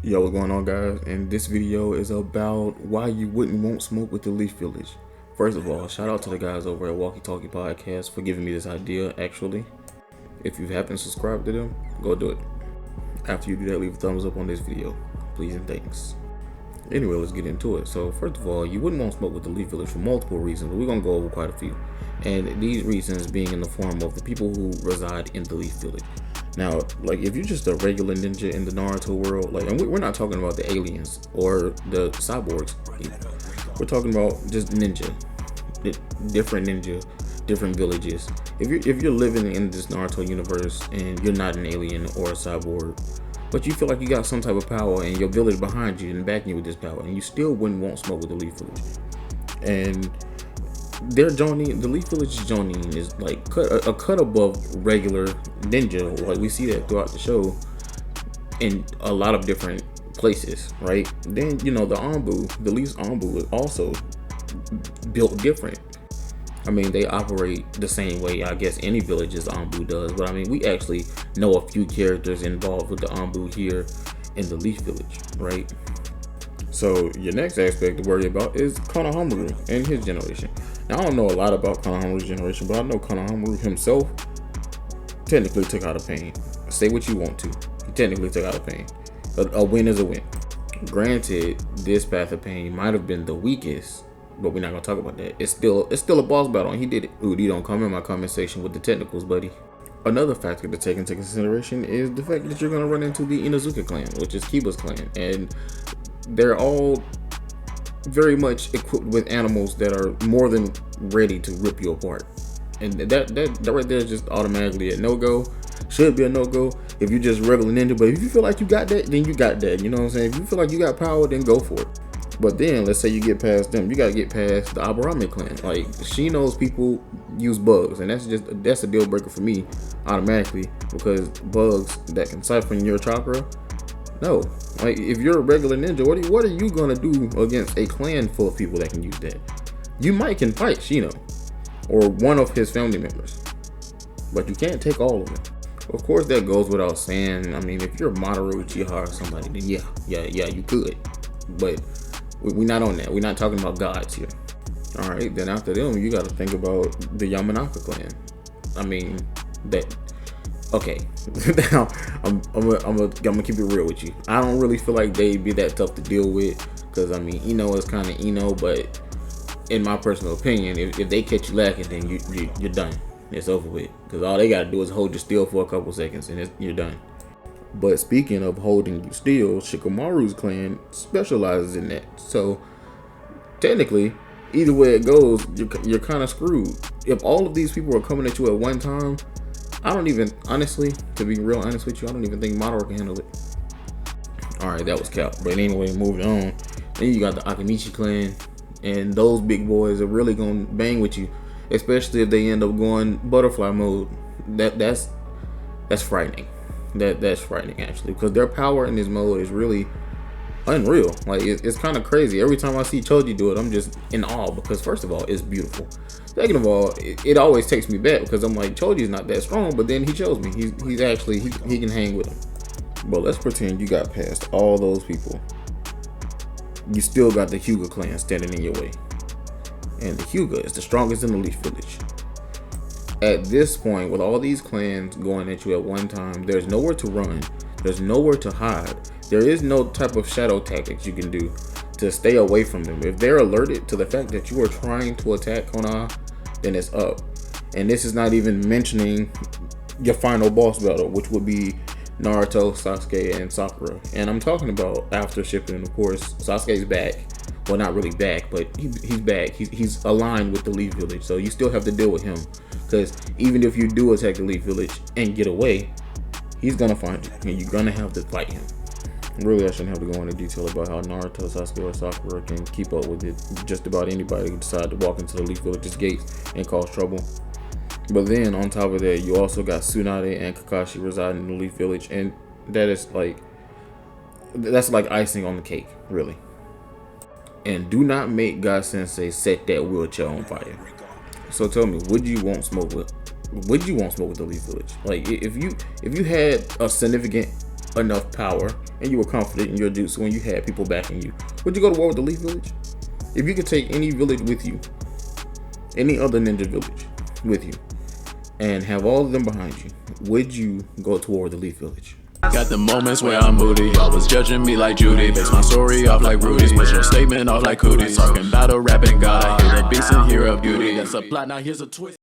Yo, what's going on, guys? And this video is about why you won't smoke with the Leaf Village. First of all, shout out to the guys over at Walkie Talkie Podcast for giving me this idea. Actually, if you haven't subscribed to them, go do it. After you do that, leave a thumbs up on this video, please and thanks. Anyway, let's get into it. So first of all, you wouldn't want to smoke with the Leaf Village for multiple reasons, but we're gonna go over quite a few. And these reasons being in the form of the people who reside in the Leaf Village. Now, like, if you're just a regular ninja in the Naruto world, like, and we're not talking about the aliens or the cyborgs. We're talking about just ninja, different ninja, different villages. If you're living in this Naruto universe and you're not an alien or a cyborg, but you feel like you got some type of power and your village behind you and backing you with this power, and you still wouldn't want smoke with the Leaf Village. And their Jonin, the Leaf Village's Jonin is like a cut above regular ninja. Like, we see that throughout the show in a lot of different places, right? Then, you know, the Anbu, the Leaf's Anbu is also built different. I mean, they operate the same way, I guess, any village's Anbu does. But I mean, we actually know a few characters involved with the Anbu here in the Leaf Village, right? So your next aspect to worry about is Konohamaru and his generation. Now, I don't know a lot about Konohamaru's generation, but I know Konohamaru himself technically took out a pain. Say what you want to. He technically took out a pain. A win is a win. Granted, this path of pain might have been the weakest, but we're not gonna talk about that. It's still a boss battle, and he did it. Ooh, you don't come in my comment section with the technicals, buddy. Another factor to take into consideration is the fact that you're gonna run into the Inazuka clan, which is Kiba's clan, and they're all very much equipped with animals that are more than ready to rip you apart. And that right there is just automatically a no-go. Should be a no-go if you're just regular ninja. But if you feel like you got that, then you got that. You know what I'm saying? If you feel like you got power, then go for it. But then, let's say you get past them, you gotta get past the Aburame clan. Like, she knows people use bugs, and that's a deal breaker for me automatically, because bugs that can siphon your chakra. No, like, if you're a regular ninja, what are you gonna do against a clan full of people that can use that? You might can fight Shino or one of his family members, but you can't take all of them. Of course, that goes without saying. I mean, if you're Mamoru Uchiha or somebody, then yeah, you could. But we're not on that. We're not talking about gods here. All right, then after them, you got to think about the Yamanaka clan. I mean, that. Okay, now I'm gonna keep it real with you. I don't really feel like they'd be that tough to deal with, because I mean, Ino is kind of Ino, but in my personal opinion, if they catch you lacking, then you're done. It's over with, because all they gotta do is hold you still for a couple seconds, and you're done. But speaking of holding you still, Shikamaru's clan specializes in that. So technically, either way it goes, you're kind of screwed. If all of these people are coming at you at one time, I don't even, honestly, to be real honest with you, I don't even think Madara can handle it. Alright, that was cap. But anyway, moving on. Then you got the Akamichi clan, and those big boys are really gonna bang with you, especially if they end up going butterfly mode. That's frightening. That's frightening, actually, because their power in this mode is really unreal. Like, it's kind of crazy. Every time I see Choji do it, I'm just in awe, because first of all, it's beautiful. Second of all, it always takes me back, because I'm like, Choji's not that strong, but then he shows me he's actually he can hang with him. But let's pretend you got past all those people. You still got the Hyuga clan standing in your way, and the Hyuga is the strongest in the Leaf Village. At this point, with all these clans going at you at one time, there's nowhere to run, there's nowhere to hide, there is no type of shadow tactics you can do to stay away from them. If they're alerted to the fact that you are trying to attack Konoha, then it's up. And this is not even mentioning your final boss battle, which would be Naruto, Sasuke, and Sakura. And I'm talking about after shipping, of course. Sasuke's back. Well, not really back, but he's back. He's aligned with the Leaf Village, so you still have to deal with him. Because even if you do attack the Leaf Village and get away, he's gonna find you, and you're gonna have to fight him. Really, I shouldn't have to go into detail about how Naruto, Sasuke, or Sakura can keep up with it. Just about anybody who decide to walk into the Leaf Village's gates and cause trouble. But then, on top of that, you also got Tsunade and Kakashi residing in the Leaf Village, and that's like icing on the cake, really. And do not make God Sensei set that wheelchair on fire. So tell me, would you want smoke with the Leaf Village? Like, if you had a significant enough power and you were confident in your jutsu and you had people backing you, would you go to war with the Leaf Village? If you could take any village with you, any other ninja village with you, and have all of them behind you, would you go to war with the Leaf Village? Got the moments where I'm moody. Y'all was judging me like Judy. Base my story off like Rudy's. Push your statement off like cooties. Talking battle, rapping God. I hear the beast and hear a beauty. That's a plot, now here's a twist.